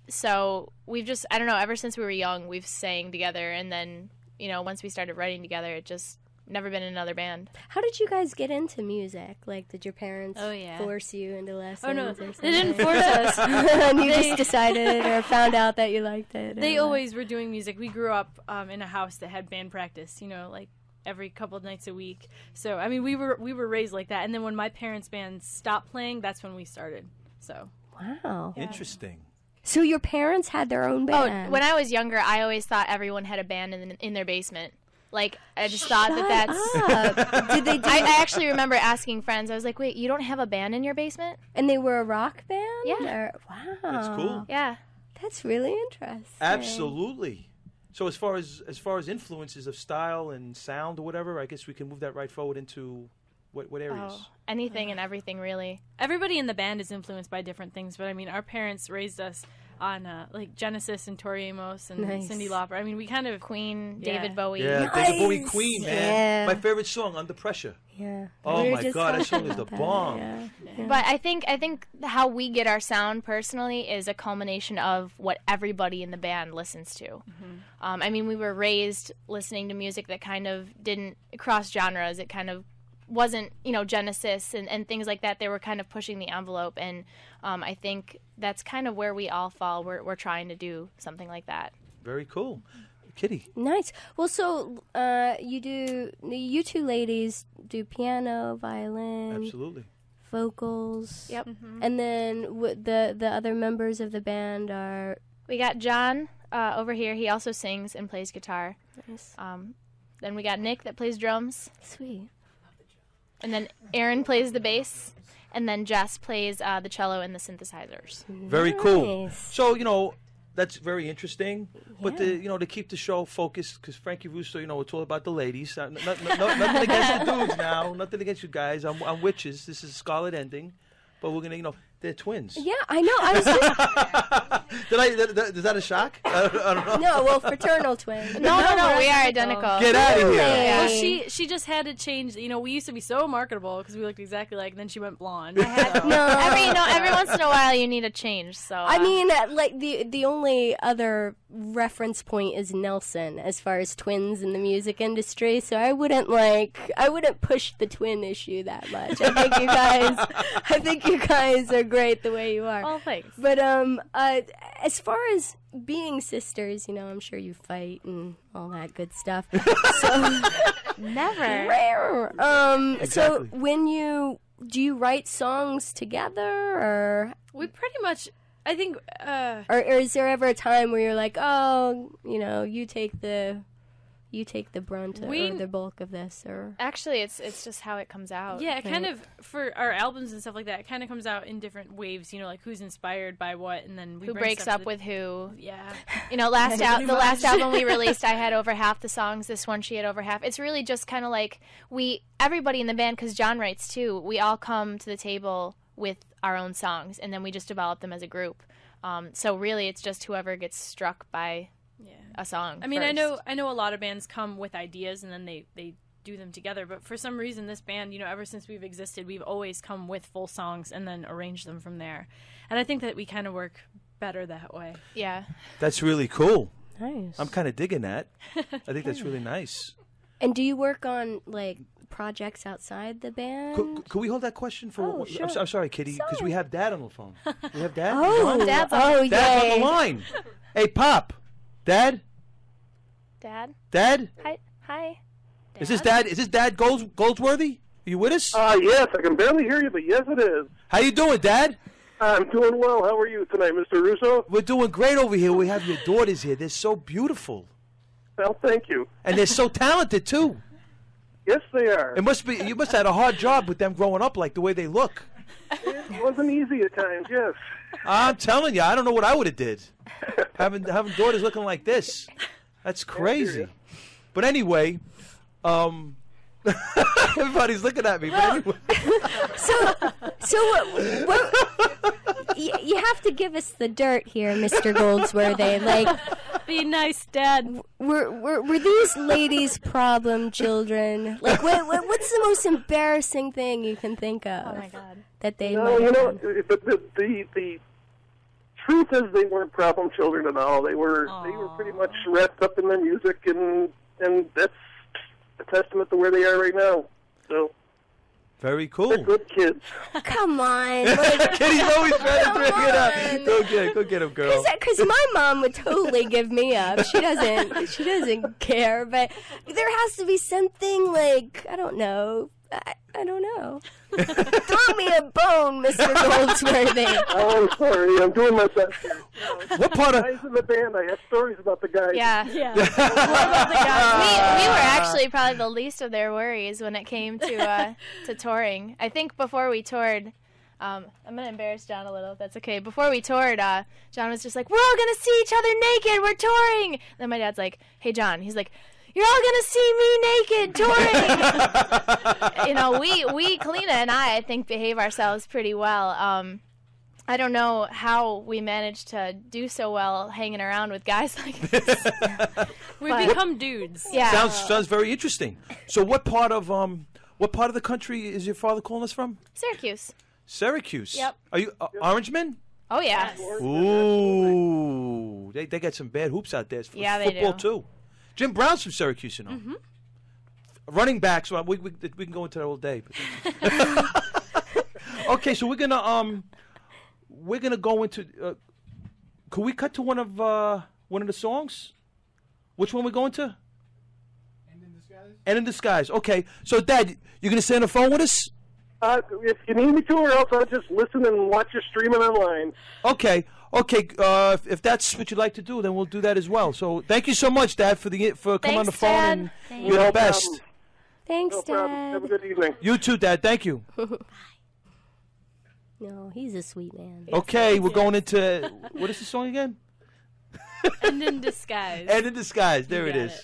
So we've just, I don't know, ever since we were young, we've sang together. And then, you know, once we started writing together, it just never been in another band. How did you guys get into music? Like, did your parents force you into lessons? Oh, no, or something? they didn't force us. And you just decided or found out that you liked it? They always were doing music. We grew up in a house that had band practice, you know, like every couple of nights a week. So, I mean, we were raised like that. And then when my parents' band stopped playing, that's when we started. So. Wow. Yeah. Interesting. So your parents had their own band? Oh, when I was younger, I always thought everyone had a band in their basement. Like, I just thought that's... Did they do I actually remember asking friends, I was like, wait, you don't have a band in your basement? And they were a rock band? Yeah. Wow. That's cool. Yeah. That's really interesting. Absolutely. So as far as influences of style and sound or whatever, I guess we can move that right forward into what areas? Oh, anything and everything, really. Everybody in the band is influenced by different things, but I mean, our parents raised us on like Genesis and Tori Amos and Cyndi Lauper. I mean, we kind of Queen, David Bowie. Yeah, David Bowie, Queen, man. Yeah. My favorite song, Under Pressure. Yeah. Oh my God, that song is the bomb. Yeah. But I think how we get our sound personally is a culmination of what everybody in the band listens to. Mm-hmm. I mean, we were raised listening to music that kind of didn't cross genres. It kind of wasn't, you know, Genesis and things like that. They were kind of pushing the envelope, and I think that's kind of where we all fall. We're trying to do something like that. Very cool. Kitty. Nice. Well, so you two ladies do piano, violin, Absolutely. vocals. Yep. Mm-hmm. And then the other members of the band are... We got John over here. He also sings and plays guitar. Nice. Then we got Nick that plays drums. Sweet. And then Aaron plays the bass. And then Jess plays the cello and the synthesizers. Very cool. Nice. So, you know, that's very interesting. But, Yeah. to keep the show focused, because Frankie Russo, you know, it's all about the ladies. Nothing against the dudes now. Nothing against you guys. I'm witches. This is Scarlet Ending. But we're going to, you know, they're twins. Yeah, I know. I was just... Is that a shock? I don't know. No, well, fraternal twins. No, we are identical. Get out of here. Well, she just had to change. You know, we used to be so marketable because we looked exactly like. And then she went blonde. Every once in a while you need a change. So I mean, like the only other reference point is Nelson as far as twins in the music industry. So I wouldn't push the twin issue that much. I think you guys are great the way you are. Oh, thanks. But as far as being sisters, you know, I'm sure you fight and all that good stuff. So never. rare. Exactly. So do you write songs together, or We pretty much, I think. or is there ever a time where you're like, oh, you know, you take the brunt or the bulk of this, or Actually, it's just how it comes out. Yeah, it kind of, for our albums and stuff like that, it kind of comes out in different waves, you know, like who's inspired by what, and then we Who bring breaks stuff up to with who? Yeah. You know, the last much. album we released, I had over half the songs. This one, she had over half. It's really just kind of like everybody in the band, because John writes too, we all come to the table with our own songs, and then we just develop them as a group. So really, it's just whoever gets struck by a song. I mean, first. I know a lot of bands come with ideas and then they do them together, but for some reason this band, you know, ever since we've existed, we've always come with full songs and then arranged them from there. And I think that we kind of work better that way. Yeah. That's really cool. nice. I'm kind of digging that. I think that's really nice. And do you work on like projects outside the band? Could we hold that question for? Oh, sure. I'm sorry, Kitty, because we have Dad on the phone. We have Dad. Dad's on- oh, Dad's on yay. the line. Hey, Pop. Dad. Dad? Hi. Is this Dad Goldsworthy? Are you with us? Yes, I can barely hear you, but yes, it is. How you doing, Dad? I'm doing well. How are you tonight, Mr. Russo? We're doing great over here. We have your daughters here. They're so beautiful, Well, thank you. and they're so talented too. Yes, they are. You must have had a hard job with them growing up, like the way they look. It wasn't easy at times, yes. I'm telling you, I don't know what I would have did. having daughters looking like this, that's crazy. But anyway, everybody's looking at me. But anyway. So you have to give us the dirt here, Mr. Goldsworthy. Like, Be nice, Dad. were these ladies problem children? Like, what's the most embarrassing thing you can think of? Oh my God. That they No, might you have know, done? the truth is, they weren't problem children at all. They were pretty much wrapped up in their music, and that's a testament to where they are right now. So. Very cool. They're good kids. Come on. Kitty's always trying to bring it up. Go get him, girl. Because my mom would totally give me up. She doesn't care. But there has to be something like, I don't know. I don't know. Throw me a bone, Mr. Goldsworthy. Oh, I'm sorry. I'm doing my best here. What part of... guys in the band, I have stories about the guys. Yeah. What about the guys? We were actually probably the least of their worries when it came to touring. I think before we toured, I'm going to embarrass John a little, if that's okay. Before we toured, John was just like, we're all going to see each other naked. We're touring. Then my dad's like, hey, John. He's like, you're all going to see me naked touring. You know, we, Kaleena and I think, behave ourselves pretty well. I don't know how we managed to do so well hanging around with guys like this. We've become dudes. Yeah. Sounds very interesting. So what part of the country is your father calling us from? Syracuse. Syracuse. Yep. Are you Orangemen? Oh, yeah. Ooh. They got some bad hoops out there. Yeah, they football, do. too. Jim Brown's from Syracuse, you know. Mm-hmm. Running back, so we can go into that all day. Okay, so we're gonna go into. Could we cut to one of the songs? Which one we going to? End in Disguise. End in Disguise. Okay, so Dad, you're gonna stay on the phone with us? If you need me to, or else I'll just listen and watch you streaming online. Okay. If that's what you'd like to do, then we'll do that as well. So thank you so much, Dad, for coming on the phone. Dad. And you're the best. Thanks, No problem. Dad. Have a good evening. You too, Dad. Thank you. No, he's a sweet man. Okay, we're going into what is the song again? And in Disguise. End in Disguise. There You it got is. it.